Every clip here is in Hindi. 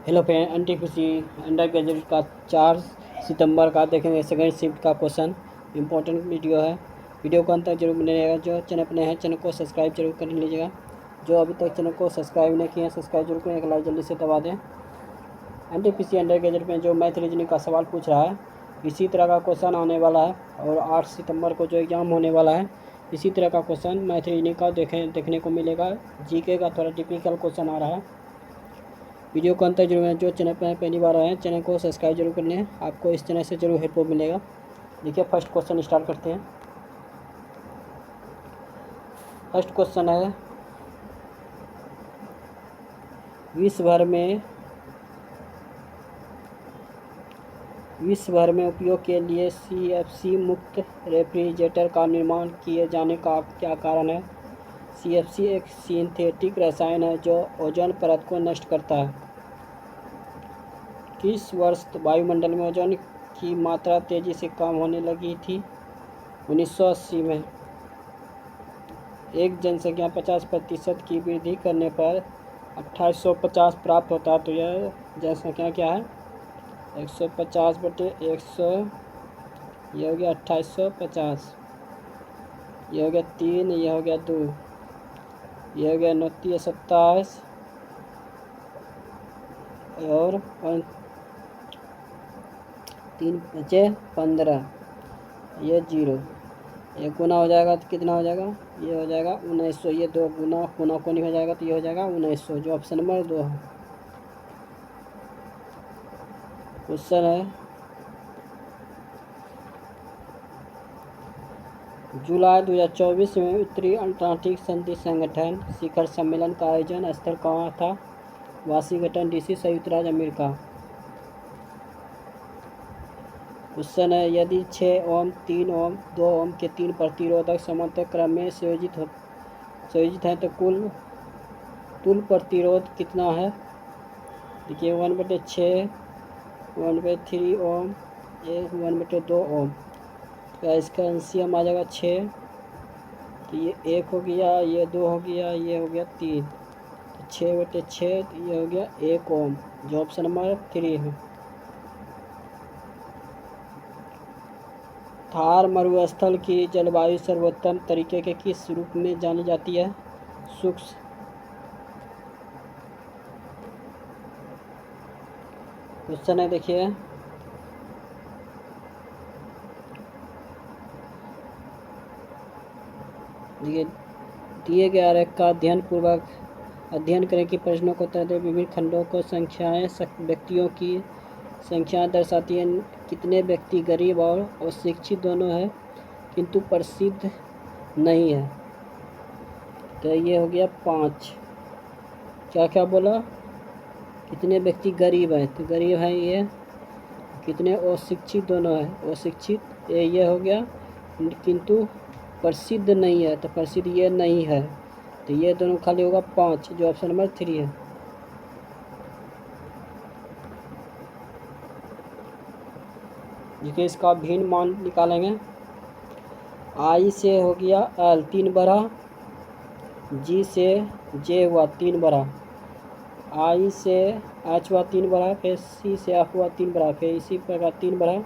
Hello friend, NTPC under graduate का 4 सितंबर का देखेंगे सेकंड शिफ्ट का क्वेश्चन। इंपॉर्टेंट वीडियो है। वीडियो को अंत तक जरूर बने रहेगा। जो चैनल पर नए हैं चैनल को सब्सक्राइब जरूर कर लीजिएगा। जो अभी तक चैनल को सब्सक्राइब नहीं किए हैं सब्सक्राइब जरूर करें, एक लाइक जल्दी से दबा दें। एनटीपीसी अंडर ग्रेजुएट में जो मैथ रीजनिंग का सवाल पूछ रहा है, इसी तरह का क्वेश्चन आने वाला है। और 8 सितंबर को जो एग्ज़ाम होने वाला है, इसी तरह का क्वेश्चन मैथ रीजनिंग का देखने को मिलेगा। जीके का थोड़ा टिपिकल क्वेश्चन आ रहा है। वीडियो को अंत तक जरूर, जो चैनल पर पहली बार आए हैं चैनल को सब्सक्राइब जरूर कर लें। आपको इस चैनल से जरूर हेल्प मिलेगा। देखिए, फर्स्ट क्वेश्चन स्टार्ट करते हैं। फर्स्ट क्वेश्चन है, विश्व भर में उपयोग के लिए CFC मुक्त रेफ्रिजरेटर का निर्माण किए जाने का क्या कारण है? CFC एक सिंथेटिक रसायन है जो ओजोन परत को नष्ट करता है। किस वर्ष वायुमंडल में ओजोन की मात्रा तेजी से कम होने लगी थी? 1980 में। एक जनसंख्या 50% की वृद्धि करने पर 2850 प्राप्त होता है। तो यह जनसंख्या क्या है? 150/100, यह हो गया 2850, यह हो गया 3, यह हो गया 2, यह हो गया 29 27 और 3 बचे 15, ये 0, ये गुना हो जाएगा तो कितना हो जाएगा? ये हो जाएगा 1900। ये 2 गुना को नहीं हो जाएगा तो ये हो जाएगा 1900, जो ऑप्शन नंबर 2 है। क्वेश्चन है, जुलाई 2024 में उत्तरी अटलांटिक संधि संगठन शिखर सम्मेलन का आयोजन स्थल कहाँ था? वाशिंगटन DC, संयुक्त राज्य अमेरिका। क्वेश्चन है, यदि 6 ओम, 3 ओम, 2 ओम के 3 प्रतिरोधक समांतर क्रम में संयोजित हैं तो कुल प्रतिरोध कितना है? देखिए, 1/6, 1/3 ओम, 1/2 ओम। तो इसका एलसीएम आ जाएगा 6। तो ये 1 हो गया, ये 2 हो गया, ये हो गया 3। तो 6/6, तो ये हो गया 1 ओम, जो ऑप्शन नंबर 3 है। थार मरुस्थल की जलवायु सर्वोत्तम तरीके के किस रूप में जानी जाती है? शुष्क। क्वेश्चन है, देखिए, दिए गए आरेख का अध्ययन करें कि प्रश्नों को उत्तर दें। विभिन्न खंडों को संख्याएं व्यक्तियों की संख्या दर्शाती है। कितने व्यक्ति गरीब और अशिक्षित दोनों है किंतु प्रसिद्ध नहीं है? तो ये हो गया 5। क्या बोला? कितने व्यक्ति गरीब है? तो गरीब है ये। कितने अशिक्षित दोनों है? अशिक्षित ये हो गया, किंतु प्रसिद्ध नहीं है, तो प्रसिद्ध ये नहीं है, तो ये दोनों खाली होगा 5, जो ऑप्शन नंबर 3 है। देखिए, इसका भिन्न मान निकालेंगे। I से हो गया L 3 बड़ा, G से J हुआ 3 बड़ा, I से H हुआ 3 बड़ा, फिर C से F हुआ 3 बड़ा, फिर इसी प्रकार 3 बड़ा,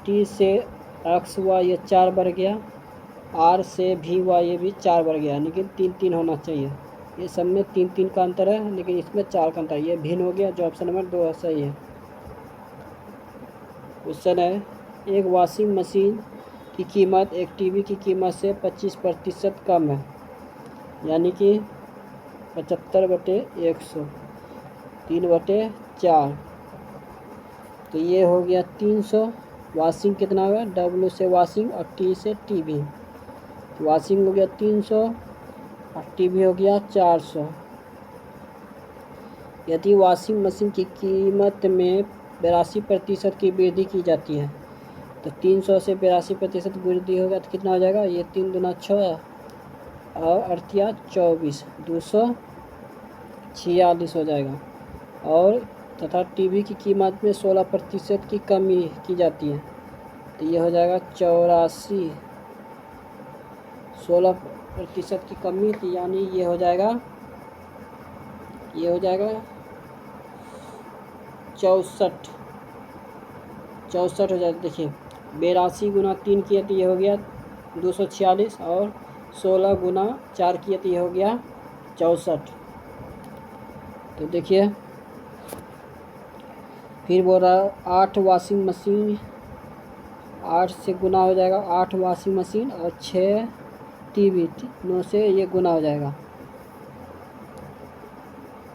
T से X हुआ, ये 4 बढ़ गया, R से V हुआ, ये भी 4 बढ़ गया, लेकिन 3-3 होना चाहिए। ये सब में 3-3 का अंतर है, लेकिन इसमें 4 का अंतर है। ये भिन्न हो गया, जो ऑप्शन नंबर 2 सही है। क्वेश्चन है, एक वॉशिंग मशीन की कीमत एक टीवी की कीमत से 25% कम है, यानी कि 75/100, 3/4, तो ये हो गया 300। वॉशिंग कितना होगा? W से वॉशिंग और T से टीवी। तो वॉशिंग हो गया 300 और टीवी हो गया 400। यदि वॉशिंग मशीन की कीमत में 82% की वृद्धि की जाती है, तो 300 से 82% वृद्धि होगा तो कितना हो जाएगा? ये 3 दूना 6 और 8 24, 246 हो जाएगा। और तथा टीवी की कीमत में 16% की कमी की जाती है, तो ये हो जाएगा 84, 16% की कमी, तो यानी ये हो जाएगा 64 हो जाता। देखिए 82 गुना 3 किया तो ये हो गया 246, और 16 गुना 4 किया तो ये हो गया 64। तो देखिए फिर बोल रहा 8 वॉशिंग मशीन, 8 से गुना हो जाएगा 8 वॉशिंग मशीन, और 6 टीवी, 9 से ये गुना हो जाएगा।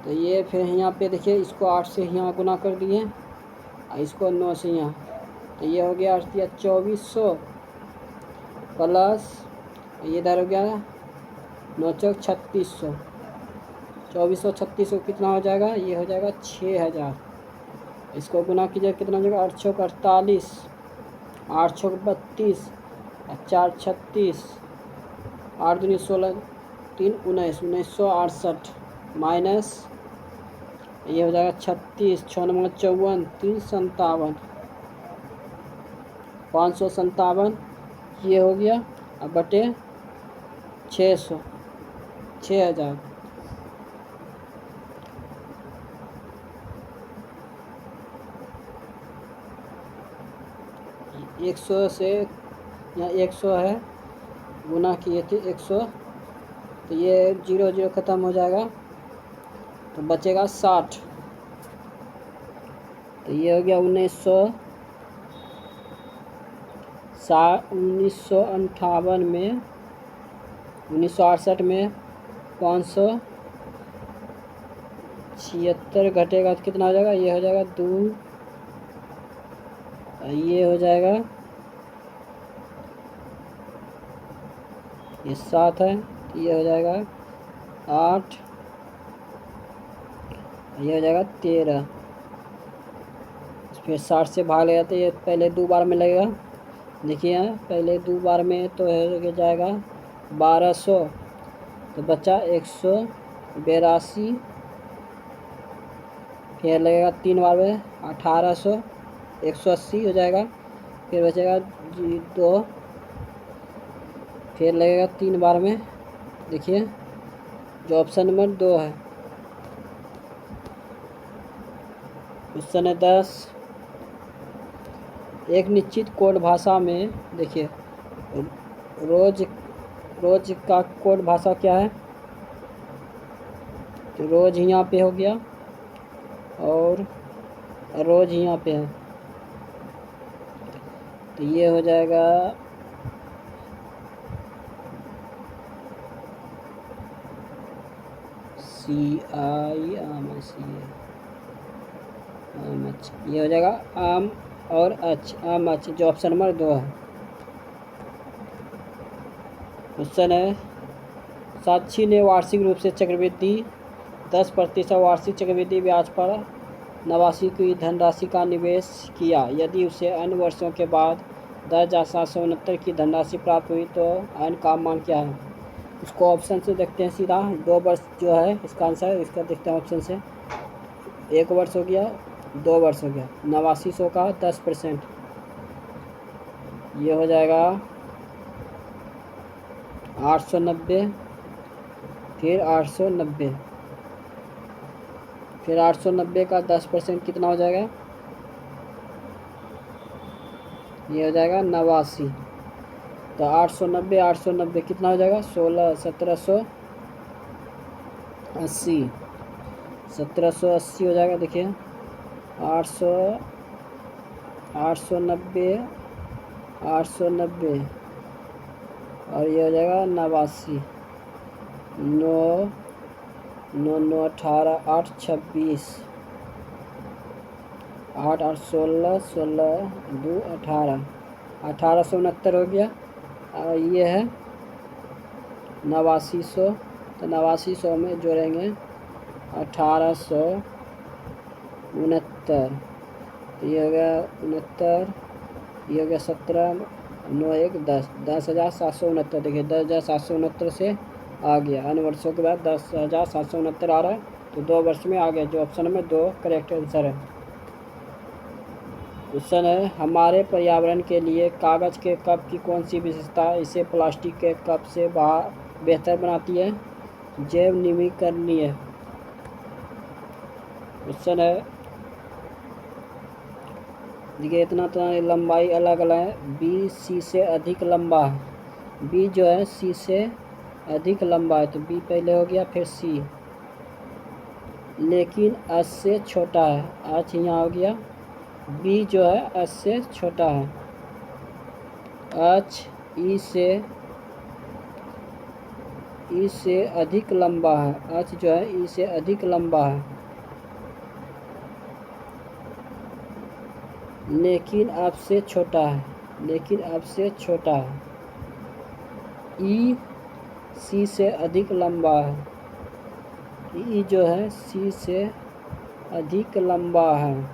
तो ये फिर यहाँ पे देखिए इसको 8 से यहाँ गुना कर दिए, और इसको 9 से यहाँ, तो ये हो गया 2400 प्लस ये इधर हो गया 9 चौक 3600, 2400 3600 कितना हो जाएगा, ये हो जाएगा 6000। इसको गुना कीजिए कितना हो जाएगा, 8 चौक 48, 8 चौक 32, 4 36, 8 दूनी 16, 3 19, 1968 माइनस ये हो जाएगा 36, 6 नंबर 54, 3 57, 557 ये हो गया, अब बटे 600, 6000। एक 100 से यहाँ 100 है, गुना किए थे 100, तो ये 0 0 ख़त्म हो जाएगा, तो बचेगा 60। तो ये हो गया 1958 में, 1968 में 576 घटेगा तो कितना हो जाएगा, ये हो जाएगा 2, ये हो जाएगा, ये 7 है, तो ये हो जाएगा 8, ये हो जाएगा 13। फिर 60 से भाग लेगा तो ये पहले 2 बार में लगेगा। देखिए यहाँ पहले 2 बार में तो हो जाएगा 1200, तो बचा 182, फिर लगेगा 3 बार में 1800, 180 हो जाएगा, फिर बचेगा 2, फिर लगेगा 3 बार में। देखिए जो ऑप्शन नंबर 2 है, क्वेश्चन है 10। एक निश्चित कोड भाषा में, देखिए रोज का कोड भाषा क्या है, तो रोज यहाँ पे हो गया और रोज यहाँ पे है, तो ये हो जाएगा CI ये हो जाएगा आम और आम जो ऑप्शन नंबर 2 है। क्वेश्चन है साक्षी ने वार्षिक रूप से चक्रवृद्धि 10% वार्षिक चक्रवृद्धि ब्याज पर 89 की धनराशि का निवेश किया, यदि उसे अन्य वर्षों के बाद 10,769 की धनराशि प्राप्त हुई तो अन्य का मान क्या है। इसको ऑप्शन से देखते हैं सीधा, 2 वर्ष जो है इसका आंसर, इसका देखते हैं ऑप्शन से। 1 वर्ष हो गया, 2 वर्ष हो गया, 8900 का 10%, ये हो जाएगा 890, फिर 890, फिर 890 का 10% कितना हो जाएगा, ये हो जाएगा 89। तो 890 कितना हो जाएगा, 16, 1780, 1780 हो जाएगा। देखिए 890, 890 और ये हो जाएगा 89, 9 9 9 18, 8 26, 8 8 16, 16 2 18, 1869 हो गया। और ये है 8900, तो 8900 में जोड़ेंगे 1869, ये हो गया 69, ये हो गया 17, 9 1 10, 10,769। देखिए 10,769 से आ गया, अन्य वर्षों के बाद 10,769 आ रहा है, तो 2 वर्ष में आ गया, जो ऑप्शन में 2 करेक्ट आंसर है। क्वेश्चन है हमारे पर्यावरण के लिए कागज़ के कप की कौन सी विशेषता इसे प्लास्टिक के कप से बेहतर बनाती है। जैव नवीकरणीय। क्वेश्चन है देखिए इतना तो लंबाई अलग अलग है। बी सी से अधिक लंबा है। बी जो है सी से अधिक लंबा है, तो बी पहले हो गया, फिर सी। लेकिन एच से छोटा है। एच यहाँ हो गया। बी जो है एच से छोटा है। एच ई से अधिक लंबा है। एच जो है ई से अधिक लंबा है, लेकिन एफ से छोटा है। लेकिन एफ से छोटा है। ई सी से अधिक लंबा है। ई जो है सी से अधिक लंबा है,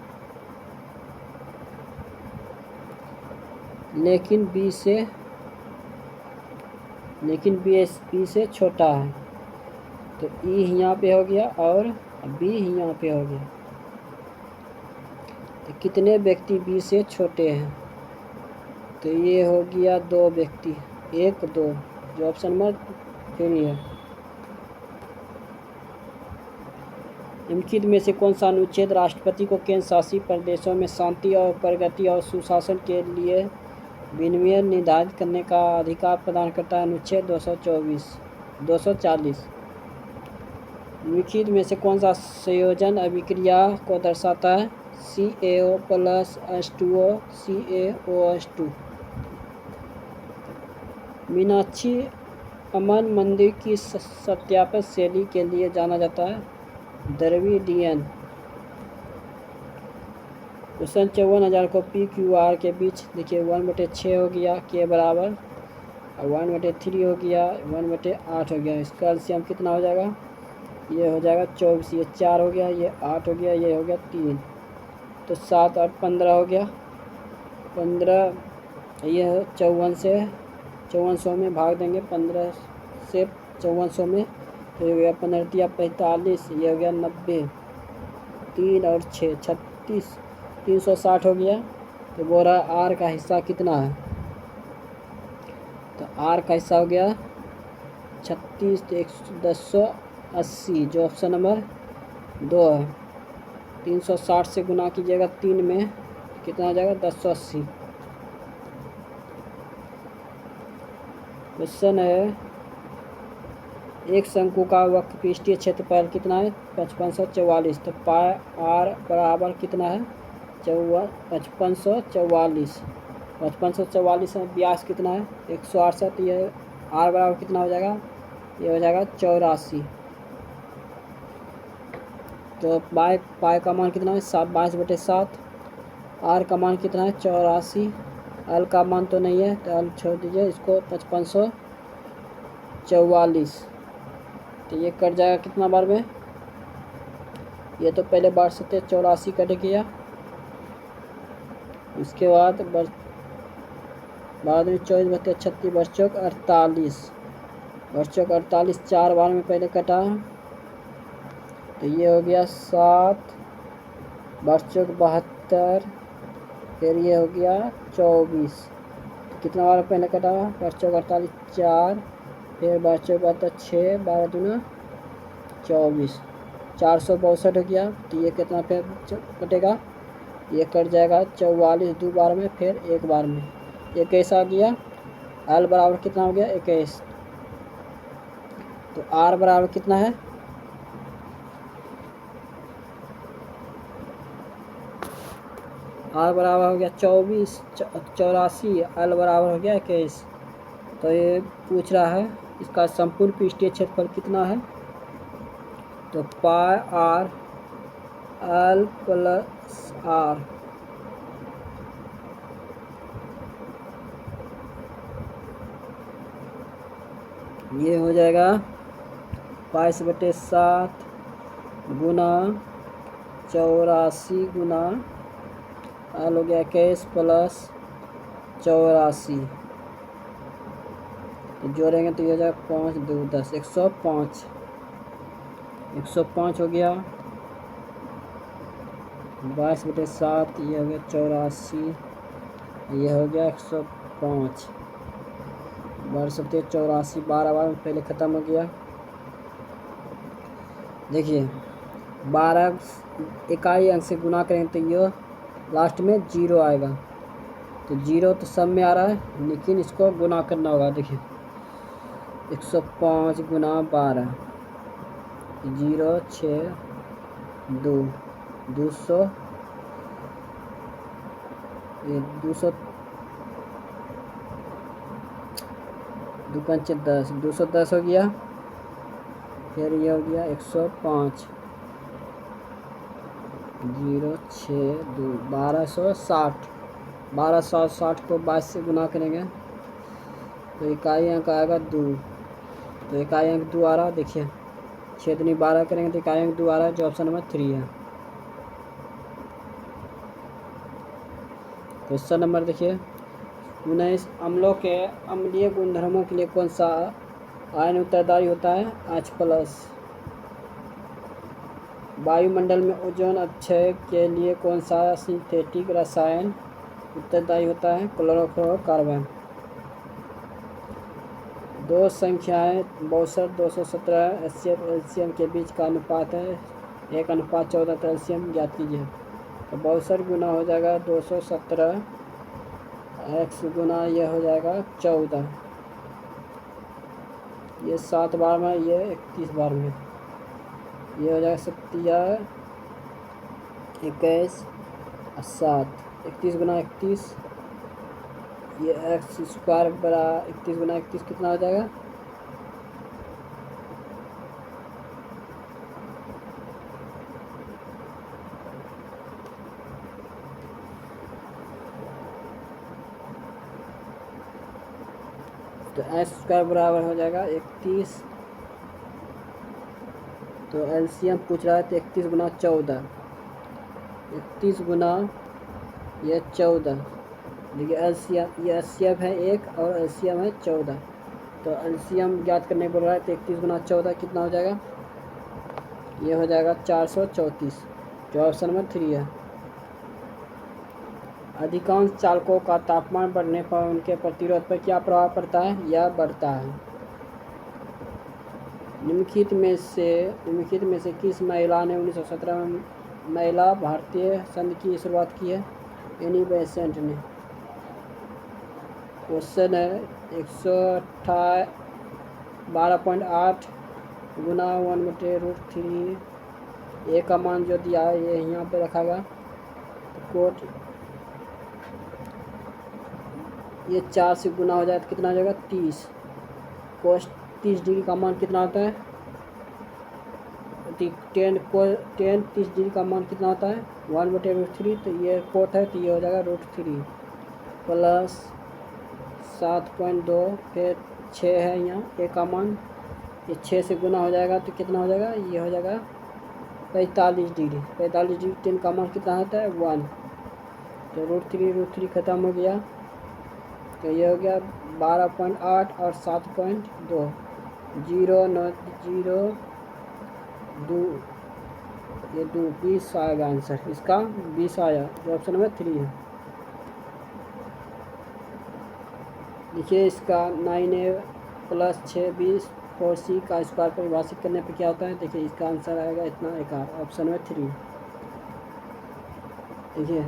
लेकिन बी से छोटा है। तो ई यहाँ पे हो गया और बी यहाँ पे हो गया। तो कितने व्यक्ति बी से छोटे हैं? तो ये हो गया 2 व्यक्ति, 1 2, जो ऑप्शन नंबर 3 है। निम्नलिखित में से कौन सा अनुच्छेद राष्ट्रपति को केंद्र शासित प्रदेशों में शांति और प्रगति और सुशासन के लिए विनियम निर्धारित करने का अधिकार प्रदान करता है? अनुच्छेद 240। निम्नलिखित में से कौन सा संयोजन अभिक्रिया को दर्शाता है? CaO plus H2O CaOH2। Meenakshi अमन मंदिर की सत्यापन शैली के लिए जाना जाता है? द्रविडियन। क्वेश्चन 54,000 को PQR के बीच देखिए 1/6 हो गया के बराबर, और 1/3 हो गया, 1/8 हो गया। इसका एलसीएम कितना हो जाएगा? ये हो जाएगा 24। ये 4 हो गया, ये 8 हो गया, ये हो गया 3, तो 7 और 15 हो गया। 15 ये 5400 में भाग देंगे, 15 से 5400 में, तो ये हो गया 15 या 45, ये हो गया 90, 3 और 6 36, 360 हो गया। तो बोल रहा आर का हिस्सा कितना है? तो आर का हिस्सा हो गया 36, तो 1080, जो ऑप्शन नंबर 2 है। 360 से गुना कीजिएगा 3 में, कितना आ जाएगा? 1080। क्वेश्चन है, एक शंकु का वक्र पृष्ठीय क्षेत्रफल कितना है? 5544। तो पाई आर बराबर कितना है? 5544। 5544 में व्यास कितना है? 168। ये आर बराबर कितना हो जाएगा? ये हो जाएगा 84। तो पाई का मान कितना है? 22/7। आर का मान कितना है? 84। एल का मान तो नहीं है, तो एल छोड़ दीजिए, इसको 5544। तो ये कट जाएगा कितना बार में? ये तो पहले बार से 84 कट गया, उसके बाद में 24/36 बचौक 48। बचौक 48 4 बार में पहले कटा, तो ये हो गया 7 बचौक 72, फिर ये हो गया 24। तो कितना बार पहले कटा? बचौक 48 4, फिर बचौक 6, 12 दूना 24, 462 हो गया। तो ये कितना फिर कटेगा? ये कट जाएगा 44 2 बार में, फिर 1 बार में। 21 आ गया। एल बराबर कितना हो गया? 21। तो आर बराबर कितना है? आर बराबर हो गया 24 84, एल बराबर हो गया 21। तो ये पूछ रहा है इसका संपूर्ण पृष्ठीय क्षेत्रफल कितना है? तो पाई आर एल प्लस आर, ये हो जाएगा 22/7 गुना 84 गुना एल हो गया 21 प्लस 84। तो जोड़ेंगे तो ये हो जाएगा 5 2 10, 105। 105 हो गया 22/7, ये हो गया 84, ये हो गया 105। 12 12 बार में पहले ख़त्म हो गया। देखिए 12 इकाई अंक से गुना करें तो ये लास्ट में 0 आएगा। तो 0 तो सब में आ रहा है, लेकिन इसको गुना करना होगा। देखिए 105 गुना 12, 0 6 2 200, ये 200 2 पंचे 10, 210 हो गया। फिर ये हो गया 105, 0 6 2 1260, 1260 को 22 से गुना करेंगे तो इकाई अंक आएगा 2। तो इकाई अंक 2 आ रहा, देखिए 6 दूनी 12 करेंगे तो इकाई अंक 2 आ रहा है, जो ऑप्शन नंबर 3 है। क्वेश्चन नंबर देखिए 19, अम्लों के अम्लीय गुणधर्मों के लिए कौन सा आयन उत्तरदायी होता है? H+। वायुमंडल में ओजोन अपक्षय के लिए कौन सा सिंथेटिक रसायन उत्तरदायी होता है? क्लोरोफ्लोरोकार्बन। दो संख्याएं 62 217 HCl एल्शियम के बीच का अनुपात है 1:14, तो एल्शियम ज्ञात कीजिए। तो 62 गुना हो जाएगा 217, x गुना ये हो जाएगा 14, ये 7 बार में, ये 31 बार में, ये हो जाएगा 7 21 7, 31 गुना 31, ये एक्स स्क्वायर बरा 31 गुना 31 कितना हो जाएगा? तो एक्स स्क्वायर बराबर हो जाएगा 31। तो एलसीएम पूछ रहा है तो 31 गुना 14, 31 गुना ये 14, देखिए एलसीएम, ये एलसीएम है 1 और एलसीएम है 14। तो एलसीएम ज्ञात करने बोल रहा है तो 31 गुना 14 कितना हो जाएगा? ये हो जाएगा 434, जो ऑप्शन नंबर 3 है। अधिकांश चालकों का तापमान बढ़ने पर उनके प्रतिरोध पर क्या प्रभाव पड़ता है या बढ़ता है? निम्नलिखित में से किस महिला ने 1917 में महिला भारतीय संघ की शुरुआत की है? एनी बेसेंट ने। क्वेश्चन है 12.8 गुना 1/√3, ए का मान जो दिया है ये यहाँ पे रखा गया। कोट ये 4 से गुना हो जाए तो कितना हो जाएगा? 30। कोस 30 डिग्री का मान कितना होता है? 10 30 डिग्री का मान कितना होता है? 1/√3। तो ये कोट है तो ये हो जाएगा √3 प्लस 7.2, फिर 6 है यहाँ ए का मान, ये 6 से गुना हो जाएगा तो कितना हो जाएगा? ये हो जाएगा 45 डिग्री। 45 डिग्री 10 का मान कितना होता है? 1। तो √3 ख़त्म हो गया, तो ये हो गया 12.8 और 7.2, 0 9 0 2, ये 2 20 आएगा आंसर इसका, 20 आया, जो ऑप्शन नंबर 3 है। देखिए इसका 9a प्लस 6 20 4c का स्क्वायर परिभाषित करने पे क्या होता है? देखिए इसका आंसर आएगा इतना, एक ऑप्शन नंबर 3। देखिए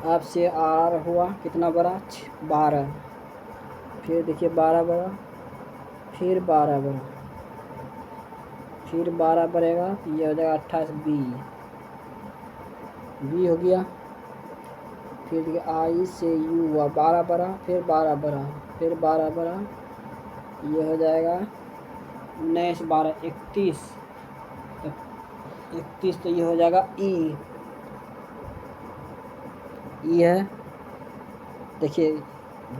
आपसे आर हुआ कितना बड़ा? 12, फिर देखिए 12 बड़ा, फिर 12 बड़ा, फिर 12 बढ़ेगा, ये हो जाएगा 28 बी हो गया। फिर देखिए आई से यू हुआ 12 बड़ा, फिर 12 बड़ा, फिर 12 बड़ा, ये हो जाएगा 19 12 31, 31 तो ये हो जाएगा ई है। देखिए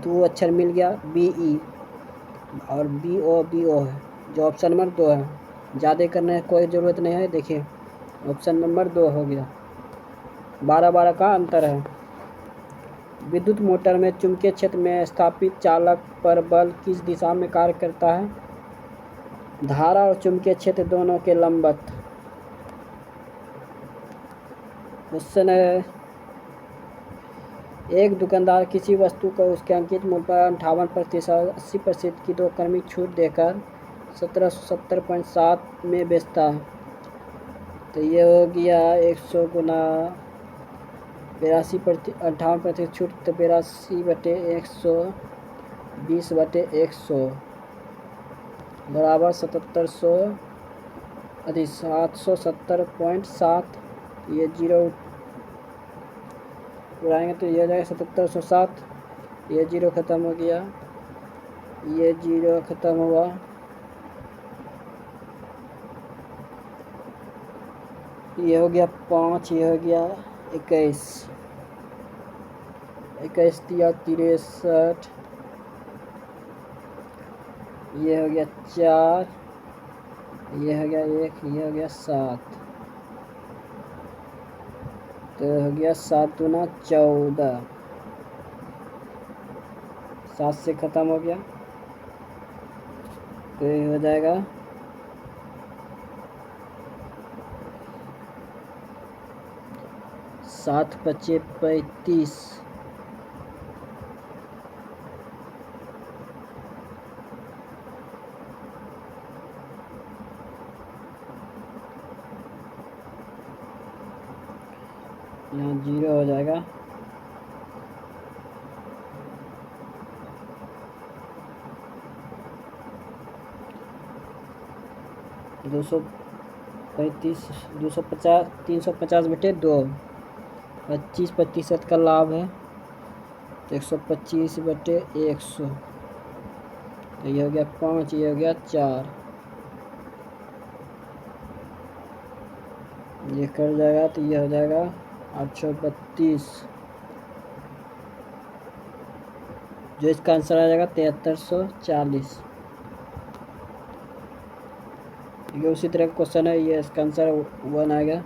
2 अक्षर मिल गया, बी ई और बी ओ है, जो ऑप्शन नंबर 2 है। ज़्यादा करने की कोई ज़रूरत नहीं है, देखिए ऑप्शन नंबर 2 हो गया। 12 का अंतर है। विद्युत मोटर में चुंबकीय क्षेत्र में स्थापित चालक पर बल किस दिशा में कार्य करता है? धारा और चुंबकीय क्षेत्र दोनों के लंबवत। क्वेश्चन है, एक दुकानदार किसी वस्तु को उसके अंकित मूल्य पर 58% 80% की 2 क्रमिक छूट देकर 1770.7 में बेचता है। तो ये हो गया 100 गुना 58% छूट, तो 82/100 20/100 बराबर 7700 अधिक 770.7। ये जीरो उड़ाएंगे तो ये हो जाएगा 7707। ये जीरो ख़त्म हो गया, ये जीरो ख़त्म हुआ, ये हो गया 5, ये हो गया 21, 21 दिया 63, ये हो गया 4, ये हो गया 1, ये हो गया 7, तो हो गया 7 दूना 14, 7 से ख़त्म हो गया, तो ये हो जाएगा 7 × 5 = 35, यहाँ जीरो हो जाएगा, दो सौ 250 350/2 25% का लाभ है, तो 125/100, तो ये हो गया 5, ये हो गया 4, ये कर जाएगा तो ये हो जाएगा 832, जो इसका आंसर आ जाएगा 7340। ये उसी तरह का क्वेश्चन है, ये इसका आंसर 1 आएगा।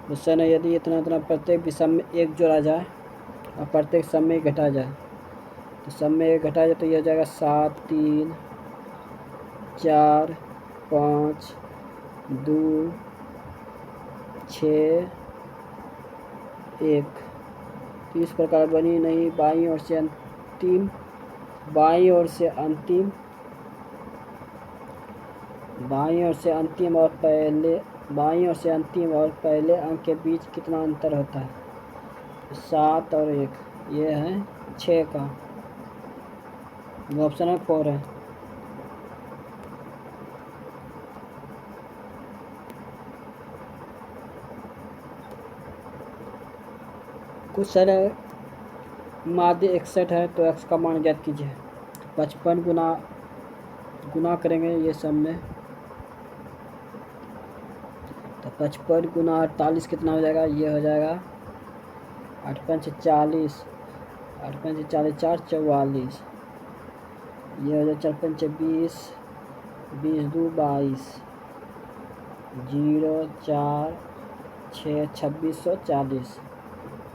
क्वेश्चन है यदि इतना इतना प्रत्येक भी सम में 1 जोड़ा जाए और प्रत्येक सम में घटा जाए, तो सम में 1 घटा जाए तो ये हो जाएगा 7 3 4 5 2 6 1। तो इस प्रकार बनी नहीं बाईं ओर से अंतिम और पहले अंक के बीच कितना अंतर होता है? 7 और 1, ये है 6 का, ऑप्शन है 4 है। कुछ सारे माध्य 61 है, तो x का मान ज्ञात कीजिए। 55 गुना करेंगे ये सब में, तो 55 गुना 48 कितना हो जाएगा? ये हो जाएगा 8 × 5 = 40, 8 × 5 = 40, 4 = 44, ये हो जाएगा 4 × 5 = 20, 20 × 2 = 22, 0 4 6 2640,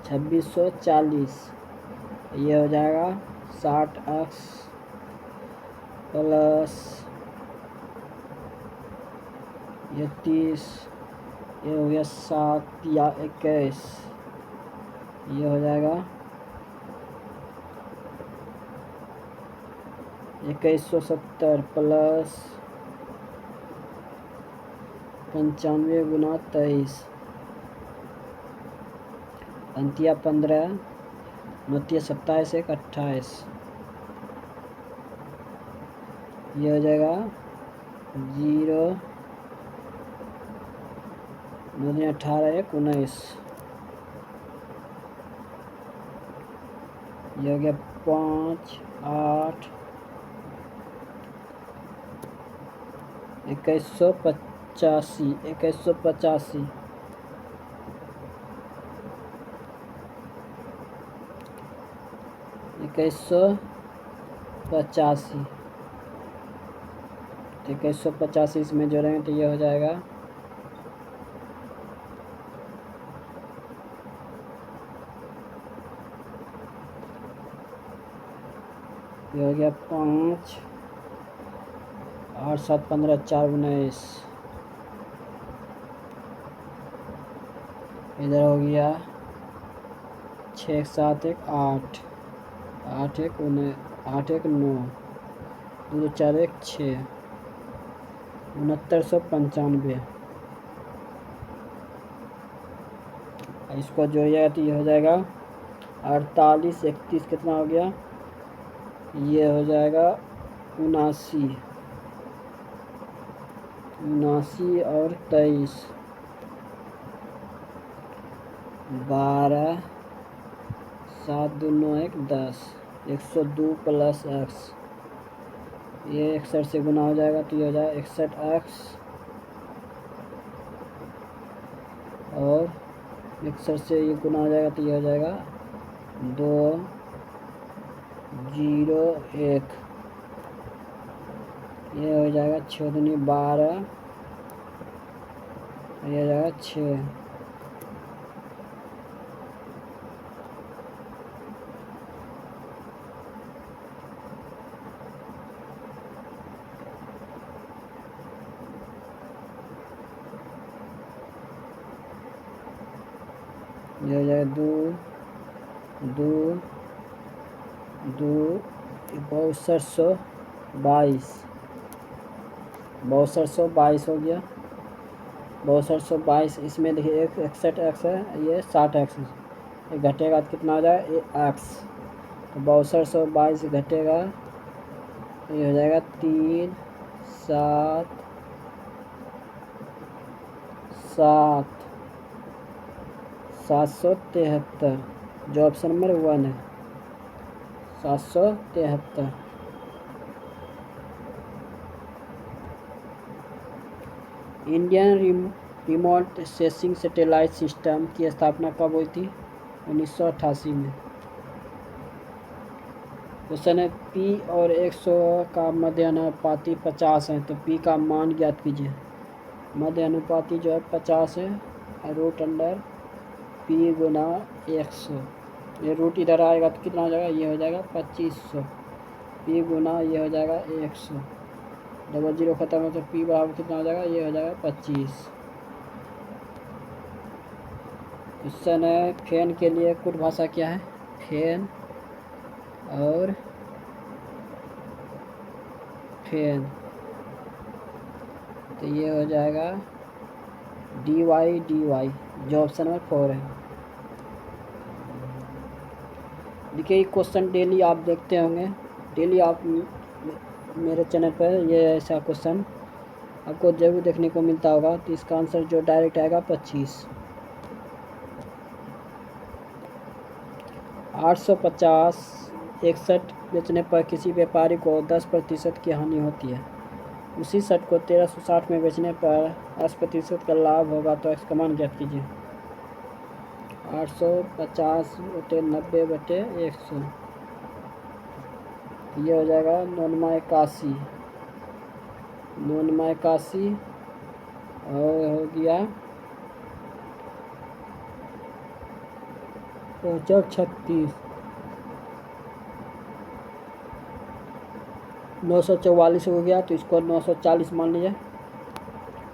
2640, ये हो जाएगा 60x प्लस ये 30, ये हो गया 7 या 21, ये हो जाएगा 2170 प्लस 95 × 23, 15 29 27 1 28, ये हो जाएगा 0 2 18 1 19, ये हो गया 5 8 2185, 2185, तो 2185 इसमें जोड़ेंगे तो ये हो जाएगा ये हो गया 5 8 7 15 4 19, इधर हो गया 6 7 1 8 8 1 9 8 1 9 2 4 1 6 6995, इसको जोड़िएगा तो ये हो जाएगा 48, 31 कितना हो गया, ये हो जाएगा 79, 79 और 23, 12, 7 2 9 1 10, 102 प्लस एक्स, ये 61 से गुना हो जाएगा तो ये हो जाएगा 61x और 61 से ये गुना हो जाएगा तो ये हो जाएगा 2 0 1, ये हो जाएगा 6 दूनी 12, ये हो जाएगा 6, ये हो जाएगा 2 2 2 6222, 6222 हो गया, 6222। इसमें देखिए एक 61x है, ये 60x है, ये घटेगा तो कितना हो जाएगा x, तो 6222 घटेगा तो ये हो जाएगा 3 7 7 773, जो ऑप्शन नंबर 1 है 773। Indian remote sensing satellite system की स्थापना कब हुई थी, 1988 में। क्वेश्चन है P और 100 का मध्य अनुपाती 50 है, तो P का मान ज्ञात कीजिए। मध्य अनुपाती जो है 50 है, रूट अंडर P गुना 100, ये रूट इधर आएगा तो कितना हो जाएगा, ये हो जाएगा 2500, P गुना ये हो जाएगा 100, डबल जीरो खत्म हो तो P बराबर कितना हो जाएगा, ये हो जाएगा 25। क्वेश्चन है फैन के लिए कुट भाषा क्या है, फैन और फैन, तो ये हो जाएगा dy, जो ऑप्शन नंबर 4 है। देखिए क्वेश्चन डेली आप देखते होंगे, डेली आप मेरे चैनल पर ये ऐसा क्वेश्चन आपको जरूर देखने को मिलता होगा, तो इसका आंसर जो डायरेक्ट आएगा 25। 850 61 बेचने पर किसी व्यापारी को 10% की हानि होती है, उसी शर्ट को 1360 में बेचने पर 10% का लाभ होगा, तो इसका मान ज्ञात कीजिए। 850 बटे 90 बटे 100, ये हो जाएगा 981, 981 और हो गया 36, 944 हो गया, तो इसको 940 मान लीजिए।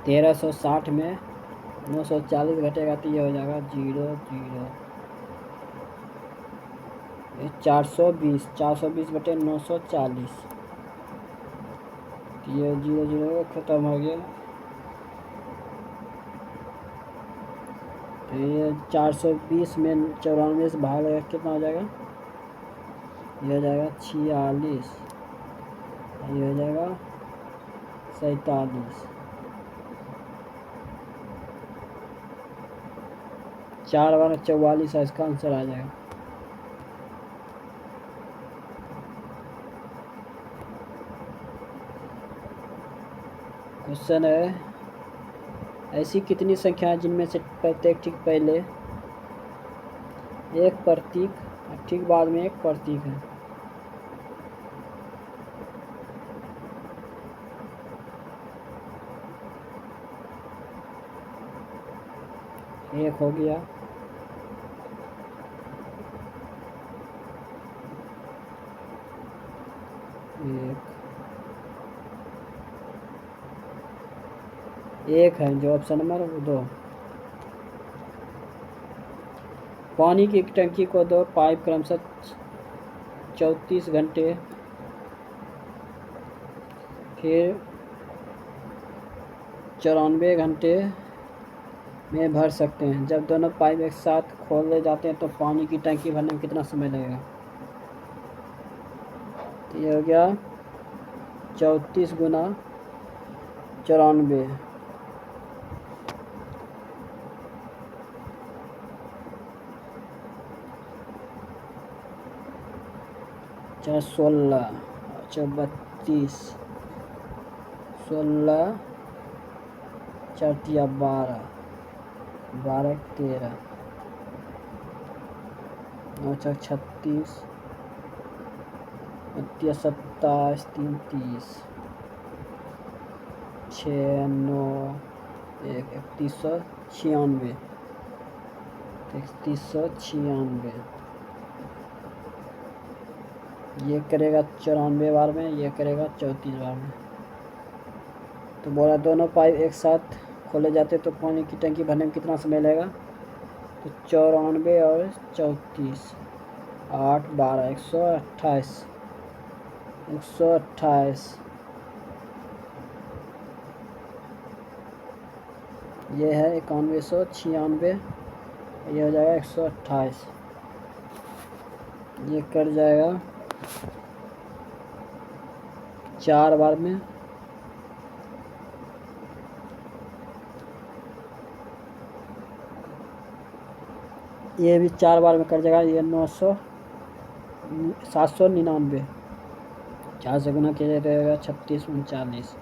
1360 में 940 घटेगा तो ये हो जाएगा 0 0, 420, 420 बटे 940, तो ये 0 0 ख़त्म हो गया, तो ये 420 में 94 से भाग कितना हो जाएगा, ये हो जाएगा 46, ये हो जाएगा 47, 4 बार 44 है, इसका आंसर आ जाएगा। क्वेश्चन है ऐसी कितनी संख्या है जिनमें से प्रत्येक ठीक पहले एक प्रतीक ठीक बाद में एक प्रतीक है। एक हो गया, एक है जो ऑप्शन नंबर 2। पानी की एक टंकी को 2 पाइप क्रमशः 34 घंटे फिर 94 घंटे में भर सकते हैं। जब दोनों पाइप एक साथ खोले जाते हैं तो पानी की टंकी भरने में कितना समय लगेगा? तो ये हो गया 34 गुना 94, 16, अच्छा 32, 16, 4 या 12, 12 13, 9 36, 27, 27, 3 30, 6 9 1 3196, 3196। ये करेगा 94 बार में, ये करेगा 34 बार में। तो बोला दोनों पाइप एक साथ खोले जाते तो पानी की टंकी भरने में कितना समय लगेगा? तो 94 और 34, 8 12, 128, 128। ये है 9196, ये हो जाएगा 128। ये कर जाएगा 4 बार में, ये भी 4 बार में कर जाएगा। ये 799, 4 से गुना किया जाएगा 36 39,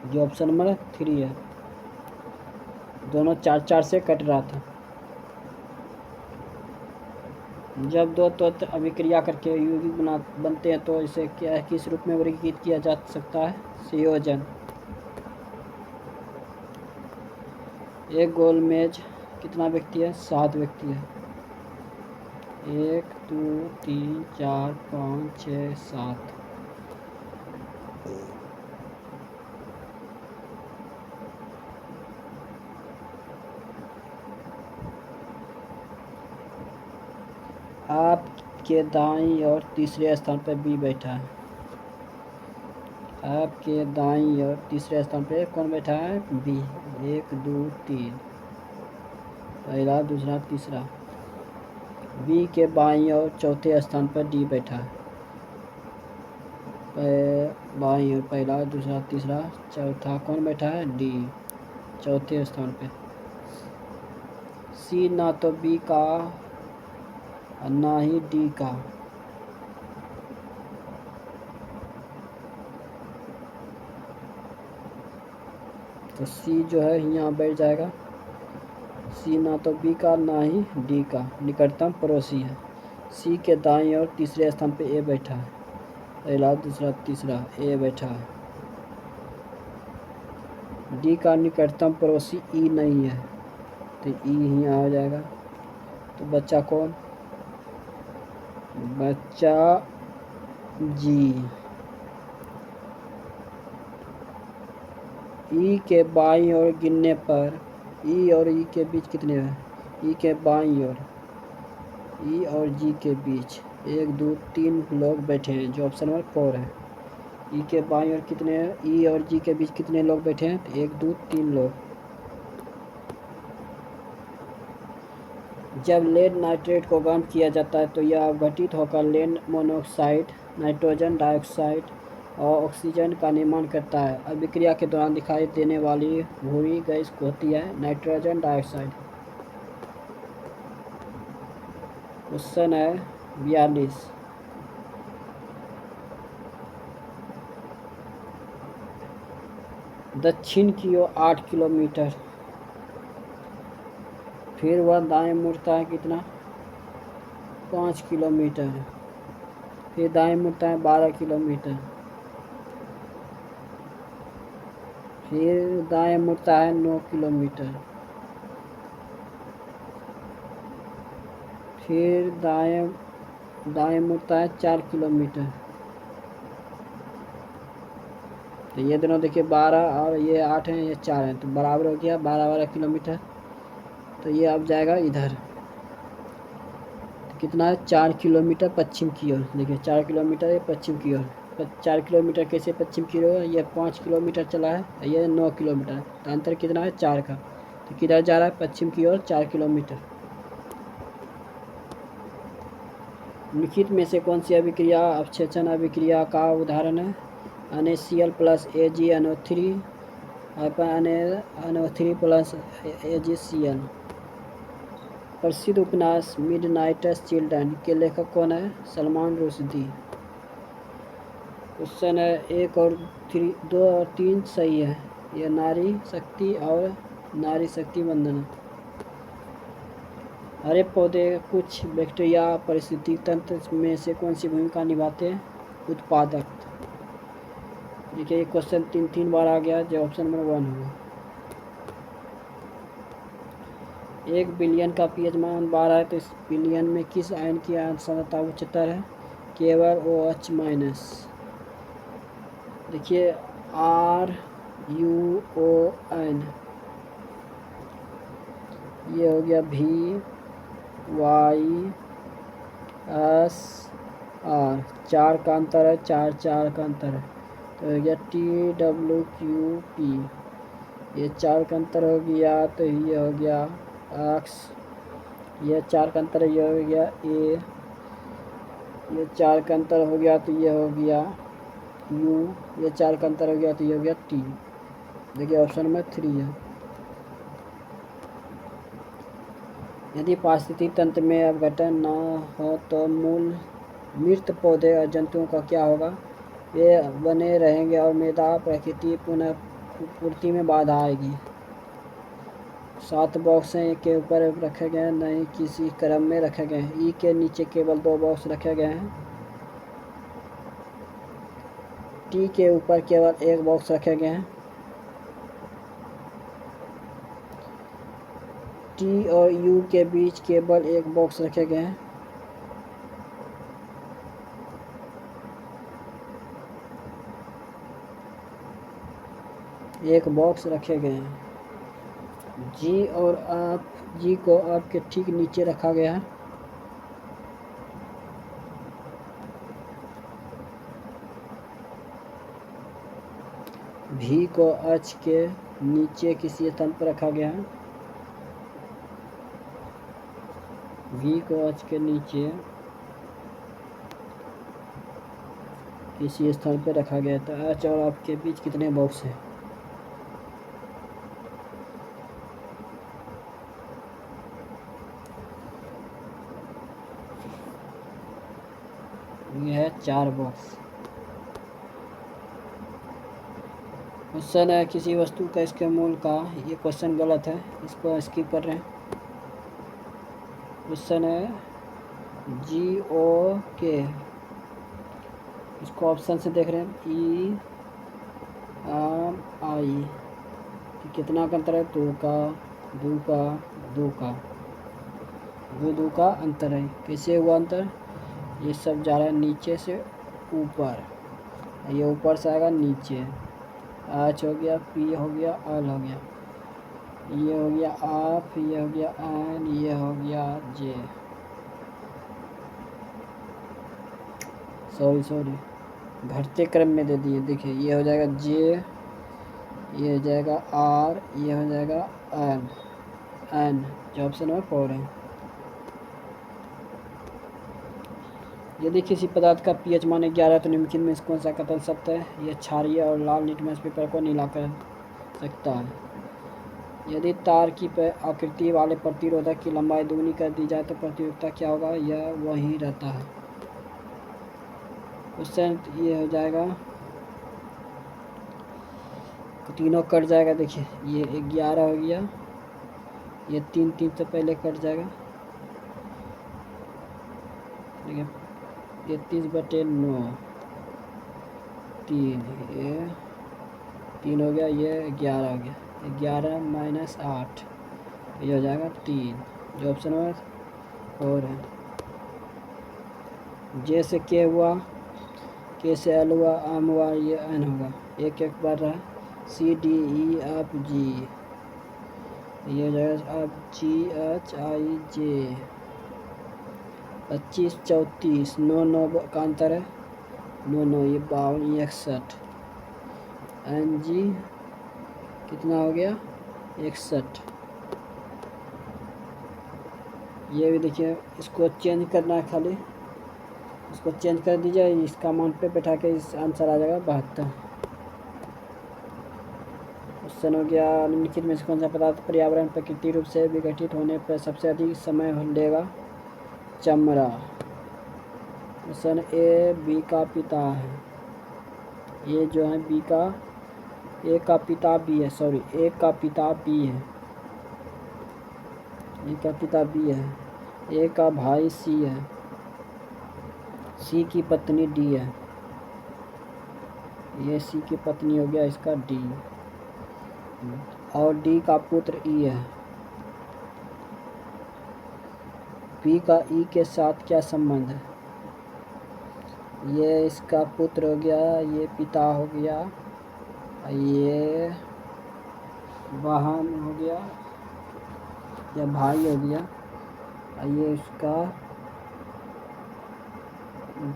जो ऑप्शन नंबर 3 है। दोनों 4 से कट रहा था। जब दो तत्व अभिक्रिया करके यौगिक बनते हैं तो इसे क्या किस रूप में वर्गीकृत किया जा सकता है? संयोजन। एक गोल मेज कितना व्यक्ति है? 7 व्यक्ति है। 1 2 3 4 5 6 7। आपके दाईं ओर तीसरे स्थान पर बी बैठा है। आपके दाईं ओर तीसरे स्थान पर कौन बैठा है? बी। 1 2 3, पहला दूसरा तीसरा। बी के बाईं ओर चौथे स्थान पर डी बैठा है। बाईं ओर पहला दूसरा तीसरा चौथा कौन बैठा है? डी, चौथे स्थान पे। सी ना तो बी का और ना ही डी का। तो सी जो है यहाँ बैठ जाएगा। सी ना तो बी का ना ही डी का, निकटतम पड़ोसी है। सी के दाईं ओर तीसरे स्थान पे ए बैठा है। पहला दूसरा तीसरा ए बैठा है। डी का निकटतम पड़ोसी ई नहीं है तो ई यहाँ आ जाएगा। तो बच्चा कौन? बच्चा जी। ई के बाईं ओर गिनने पर ई और ई के बीच कितने हैं? ई के बाईं ओर ई और जी के बीच 1 2 3 लोग बैठे हैं, जो ऑप्शन नंबर 4 है। ई के बाईं ओर कितने हैं? ई और जी के बीच कितने लोग बैठे हैं? तो 1 2 3 लोग। जब लेड नाइट्रेट को गर्म किया जाता है तो यह अपघटित होकर लेड मोनोऑक्साइड, नाइट्रोजन डाइऑक्साइड और ऑक्सीजन का निर्माण करता है। अभिक्रिया के दौरान दिखाई देने वाली भूरी गैस होती है नाइट्रोजन डाइऑक्साइड। क्वेश्चन है 42। दक्षिण की ओर 8 किलोमीटर, फिर वह दाएं मुड़ता है कितना? 5 किलोमीटर, फिर दाएं मुड़ता है 12 किलोमीटर, फिर दाएं मुड़ता है 9 किलोमीटर, फिर दाएं मुड़ता है 4 किलोमीटर। तो ये दोनों देखिए 12 और ये 8 हैं, ये 4 हैं, तो बराबर हो गया 12 किलोमीटर। तो ये अब जाएगा इधर। तो कितना है? 4 किलोमीटर पश्चिम की ओर। देखिए 4 किलोमीटर ये पश्चिम की ओर। 4 किलोमीटर कैसे पश्चिम की ओर, ये 5 किलोमीटर चला है, ये 9 किलोमीटर, तो अंतर कितना है 4 का। तो किधर जा रहा है पश्चिम की ओर 4 किलोमीटर। निम्नलिखित में से कौन सी अभिक्रिया अवक्षेपण अभिक्रिया का उदाहरण है? NaCl plus AgNO3 NO3 plus AgCl। प्रसिद्ध उपन्यास मिडनाइटस चिल्ड्रन के लेखक कौन है? सलमान रुश्दी। क्वेश्चन है 1 और 2 और 3 सही है, यह नारी शक्ति और नारी शक्ति वंदना। हरे पौधे कुछ बैक्टीरिया पारिस्थितिक तंत्र में से कौन सी भूमिका निभाते हैं? उत्पादक। देखिए ये क्वेश्चन 3 बार आ गया, जो ऑप्शन नंबर 1 होगा। 1 बिलियन का पीएच मान 12 है, तो इस बिलियन में किस आयन की आयन सांद्रता उच्चतर है? केवल OH-। देखिए RuON, ये हो गया VYSR, 4 का अंतर है, 4 का अंतर है, तो हो गया TWQP, ये 4 का अंतर हो गया, तो ये हो गया X, ये 4 का अंतर है, ये हो गया A, ये 4 का अंतर हो गया, तो ये हो गया U, ये 4 का अंतर हो गया, तो ये हो गया T। देखिए ऑप्शन नंबर 3 है। यदि पारिस्थितिक तंत्र में अपघटन न हो तो मूल मृत पौधे और जंतुओं का क्या होगा? वे बने रहेंगे और मृदा प्रकृति पुनः पूर्ति में बाधा आएगी। 7 बॉक्स हैं, के ऊपर रखे गए हैं, नहीं किसी क्रम में रखे गए हैं। ई के नीचे केवल 2 बॉक्स रखे गए हैं। टी के ऊपर केवल 1 बॉक्स रखे गए हैं। टी और यू के बीच केवल 1 बॉक्स रखे गए हैं। एक बॉक्स रखे गए हैं। जी और आप, जी को आपके ठीक नीचे रखा गया है। भी को एच के नीचे किसी स्थान पर रखा गया है। भी को एच के नीचे किसी स्थान पर रखा गया है। तो एच और आपके बीच कितने बॉक्स हैं? ये है 4 बॉक्स। क्वेश्चन है किसी वस्तु का इसके मूल का, ये क्वेश्चन गलत है, इसको स्किप कर रहे हैं। क्वेश्चन है GOK, इसको ऑप्शन से देख रहे हैं EMI, कितना का अंतर है? 2 का 2 का 2 का 2 का अंतर है। कैसे हुआ अंतर? ये सब जा रहा है नीचे से ऊपर, ये ऊपर से आएगा नीचे। एच हो गया, पी हो गया, एल हो गया, ये हो गया एफ, ये हो गया एन, ये हो गया जे। सॉरी घटते क्रम में दे दिए। देखिए ये हो जाएगा जे, ये हो जाएगा आर, ये हो जाएगा एन, जो ऑप्शन नंबर 4 है। यदि किसी पदार्थ का पीएच मान 11 है तो निम्नलिखित में कौन सा कथन सत्य है? यह क्षारीय और लाल लिटमस पेपर को नीला कर सकता है। यदि तार की आकृति वाले प्रतिरोधक की लंबाई दुगनी कर दी जाए तो प्रतिरोधकता क्या होगा? यह वही रहता है। क्वेश्चन ये हो जाएगा, तीनों कट जाएगा। देखिए ये 11 हो गया, ये 3 से पहले कट जाएगा। देखिए 33/9, 3, ये 3 हो गया, ये 11 हो गया, 11 - 8, ये हो जाएगा 3, जो ऑप्शन नंबर 4 है। जे से के हुआ, के से एल हुआ, एम हुआ, ये एन होगा, एक बार रहा। C D E F G, ये हो जाएगा अब GHIJ। 25 34, 9 का अंतर है, नो ये 52, ये 61, एन जी कितना हो गया 61। ये भी देखिए, इसको चेंज करना है खाली, इसको चेंज कर दीजिए, इसका अमाउंट पे बैठा के इस आंसर आ जाएगा 72। क्वेश्चन हो गया, निम्नलिखित में से कौन सा पदार्थ पर्यावरण प्रकृति रूप से विघटित होने पर सबसे अधिक समय लेगा? चमड़ा। क्वेश्चन ए बी का पिता है, ये जो है बी का, ए का पिता बी है, सॉरी ए का पिता बी है, ए का पिता बी है, ए का भाई सी है, सी की पत्नी डी है, ये सी की पत्नी हो गया इसका डी, और डी का पुत्र ई है। पी का ई के साथ क्या संबंध है? ये इसका पुत्र हो गया, ये पिता हो गया, ये बहन हो गया या भाई हो गया, ये इसका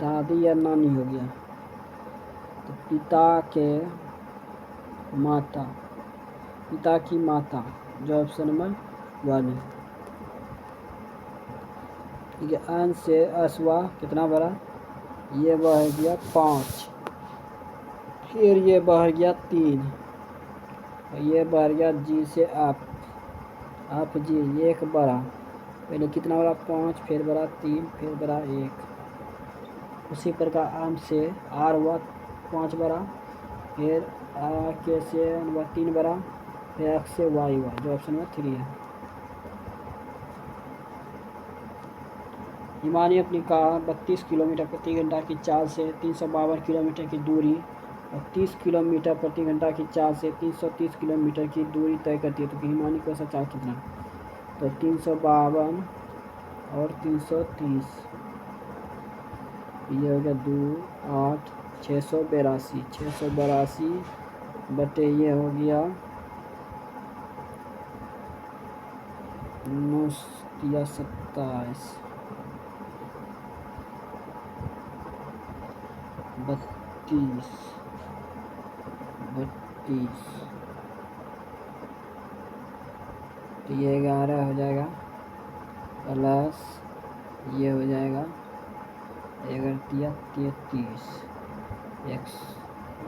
दादी या नानी हो गया। तो पिता के माता, पिता की माता, जो ऑप्शन नंबर 1 है। ठीक है, अन से असवा कितना बड़ा, ये बढ़ गया 5, फिर ये बढ़ गया 3, और ये बढ़ गया जी से आप जी, ये एक बढ़ा, पहले कितना बड़ा 5, फिर बड़ा 3, फिर बड़ा 1। उसी प्रकार आम से आर हुआ 5 बड़ा, फिर आ के से हुआ 3 बड़ा, फिर एक्स से वाई हुआ, जो ऑप्शन नंबर 3 है। हिमानी अपनी कार 32 किलोमीटर प्रति घंटा की चाल से 352 किलोमीटर की दूरी और 30 किलोमीटर प्रति घंटा की चाल से 330 किलोमीटर की दूरी तय करती है। तो हिमानी को चाल कितना? तो 352 और 330, ये हो गया 2, 8, 682, 682 बटे ये हो गया 9 या 27, 32, तो ये 11 हो जाएगा, प्लस ये हो जाएगा 11 33, एक्स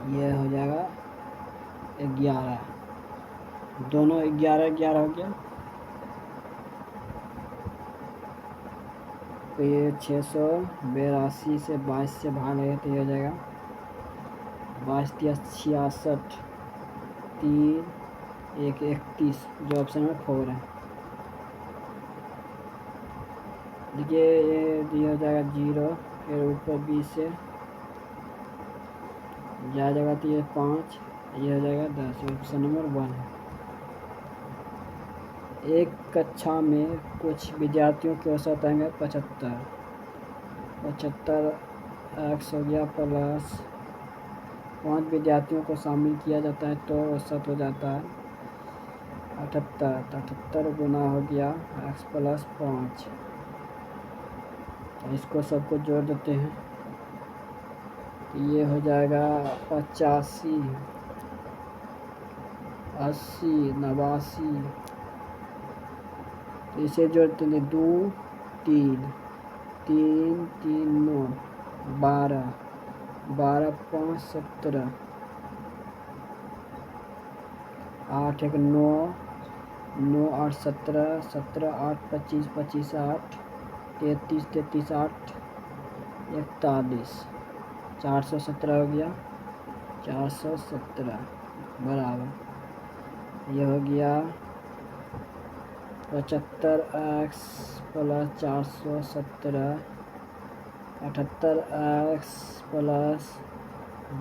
ये हो जाएगा 11, दोनों 11 हो गया। तो ये 682 से 22 से भाग है, तो ये हो जाएगा 22 या 66, 3, 1, 31, जो ऑप्शन में 4 है। देखिए ये हो जाएगा 0, फिर ऊपर 20 से जाएगा, तो ये 5, ये हो जाएगा 10, ऑप्शन नंबर 1 है। एक कक्षा में कुछ विद्यार्थियों के औसत आएंगे 75 एक्स हो गया, प्लस 5 विद्यार्थियों को शामिल किया जाता है तो औसत हो जाता है 78 गुना हो गया एक्स प्लस 5। इसको सबको जोड़ देते हैं, ये हो जाएगा 85, 80, 89, तो इसे जोड़ते हैं 2, 3, 3, 3, 9, 12, 12, 5, 17, 8, 1, 9, 9, 8, 17, 17, 8, 25, 25, 8, 33, 33, 8, 41, 417 हो गया, 417 बराबर ये हो गया 75 एक्स प्लस 417, 78 एक्स प्लस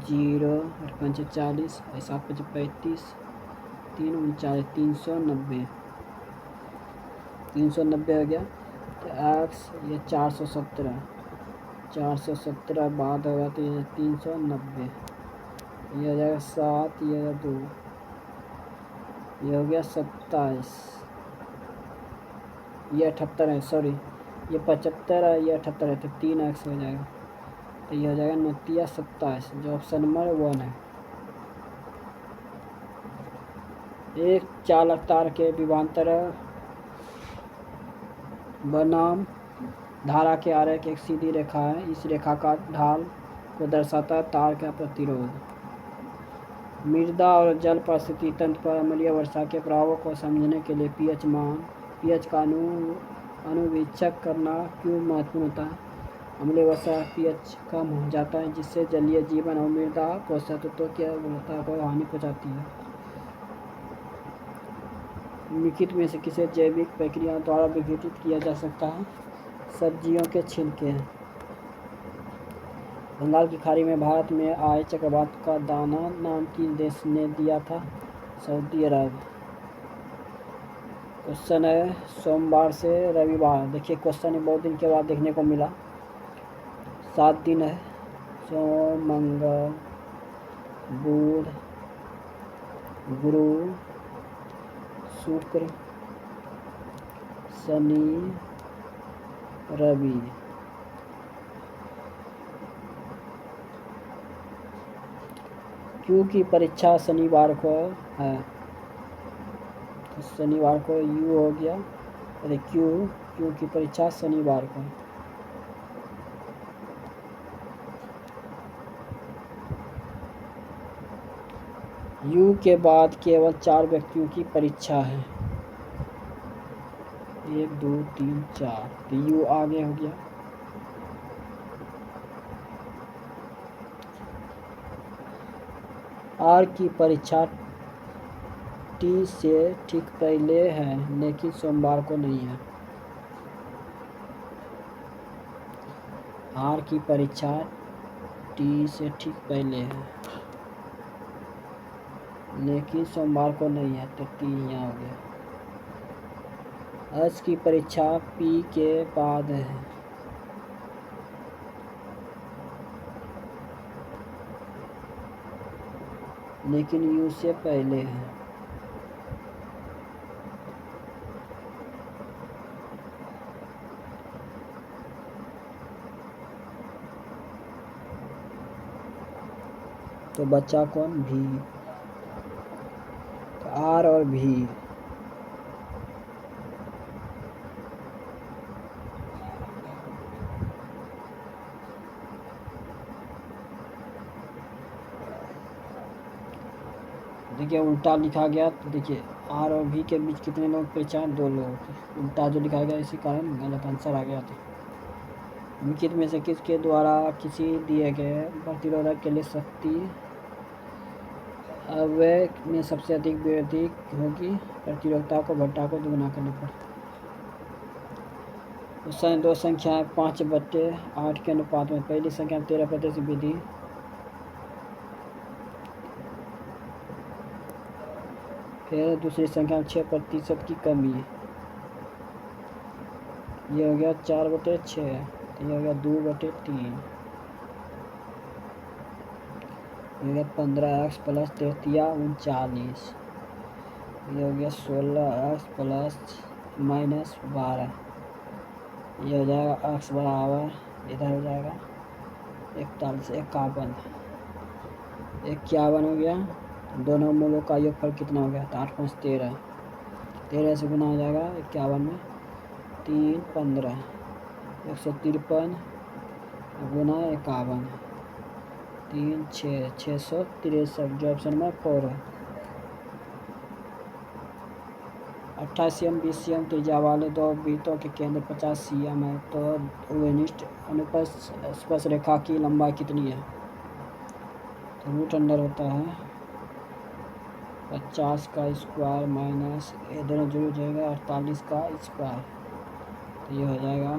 0, 5 40, 7 35, 3 39, 390, 390 हो गया। तो एक्स ये 417 बाद होगा, तो ये 390, ये हो जाएगा 7, ये हो 2, ये हो गया 27, ये 78 है, सॉरी ये 75 है, ये 78 है, तो 3 एक्स हो जाएगा। तो ये हो जाएगा 29 जो ऑप्शन नंबर 1 है। एक चालक तार के विभवांतर बनाम धारा के आरेख एक सीधी रेखा है। इस रेखा का ढाल को दर्शाता है तार का प्रतिरोध। मृदा और जल परिस्थिति तंत्र पर अम्लीय वर्षा के प्रभावों को समझने के लिए पीएच का अनुवीक्षक करना क्यों महत्वपूर्ण होता है। अम्लीय वर्षा पीएच कम हो जाता है, जिससे जलीय जीवन और मृदा पोषक तत्वों की गुणवत्ता को हानि पहुंचाती है। निम्नलिखित में से किसे जैविक प्रक्रिया द्वारा विघटित किया जा सकता है। सब्जियों के छिलके हैं। बंगाल की खाड़ी में भारत में आए चक्रवात का दाना नाम किस देश ने दिया था। सऊदी अरब। क्वेश्चन है सोमवार से रविवार। देखिए क्वेश्चन बहुत दिन के बाद देखने को मिला। 7 दिन है, सोम मंगल बुध गुरु शुक्र शनि रवि। क्यू की परीक्षा शनिवार को है, तो शनिवार को यू हो गया। अरे क्यू की परीक्षा शनिवार को। यू के बाद केवल 4 व्यक्तियों की परीक्षा है। 1 2 3 4, तो यू आगे हो गया। आर की परीक्षा टी से ठीक पहले है, लेकिन सोमवार को नहीं है। आर की परीक्षा टी से ठीक पहले है, लेकिन सोमवार को नहीं है, तो टी यहाँ हो गया। एच की परीक्षा पी के बाद है, लेकिन यू से पहले है। तो बच्चा कौन, भी। तो आर और भी। देखिए उल्टा लिखा गया, तो देखिए आर और भी के बीच कितने लोग पहचान, 2 लोग। उल्टा जो लिखा गया इसी कारण गलत आंसर आ गया था। निम्नलिखित में से किसके द्वारा किसी दिए गए प्रतिरोधक के लिए शक्ति अव्यय में सबसे अधिक वृद्धि होगी। प्रतिरोधकता को घटा को दुगुना करने पर। क्वेश्चन 2 संख्याएं 5/8 के अनुपात में। पहली संख्या 13% वृद्धि, फिर दूसरी संख्या में 6% की कमी। ये हो गया 4/6, तो ये हो गया 2/3, ये हो गया 15x प्लस 33 ये हो गया 16x प्लस माइनस 12, ये हो जाएगा x बराबर, इधर हो जाएगा 41 51 हो गया। दोनों मूलों का योगफल कितना हो गया, तो 8 5 13, 13 से गुना हो जाएगा 51 में, 3 15, 153 गुना 51, 3 6 663, जो ऑप्शन में 4 है। 28 cm 20 cm त्रिज्या वाले 2 वृत्तों के केंद्र 50 cm है, तो उभयनिष्ठ अनुप्रस्थ रेखा की लंबाई कितनी है। तो रूट अंडर होता है 50 का स्क्वायर माइनस ये दोनों जुड़ जाएगा 48 का स्क्वायर, तो ये हो जाएगा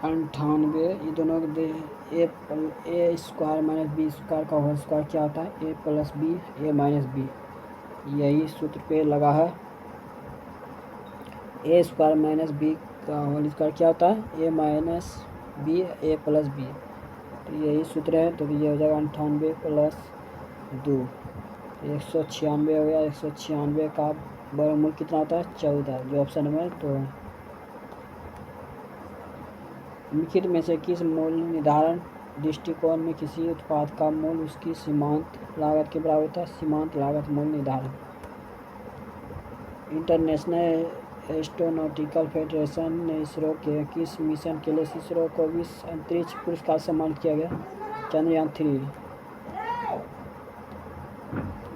98। ये दोनों ए स्क्वायर माइनस बी स्क्वायर का होल स्क्वायर क्या होता है, ए प्लस बी ए माइनस बी। यही सूत्र पे लगा है। ए स्क्वायर माइनस बी का होल स्क्वायर क्या होता है, ए माइनस बी ए प्लस बी, तो यही सूत्र है। तो ये हो जाएगा 98 प्लस 2, 196 हो गया। 196 का वर्गमूल कितना होता है, 14, जो ऑप्शन में 2 है। निम्नलिखित में से किस मूल्य निर्धारण दृष्टिकोण में किसी उत्पाद का मूल्य उसकी सीमांत लागत के बराबर होता है? सीमांत लागत मूल्य निर्धारण। इंटरनेशनल एस्ट्रोनॉटिकल फेडरेशन ने इसरो के किस मिशन के लिए इसरो को विश्व अंतरिक्ष पुरस्कार सम्मानित किया गया? चंद्रयान 3।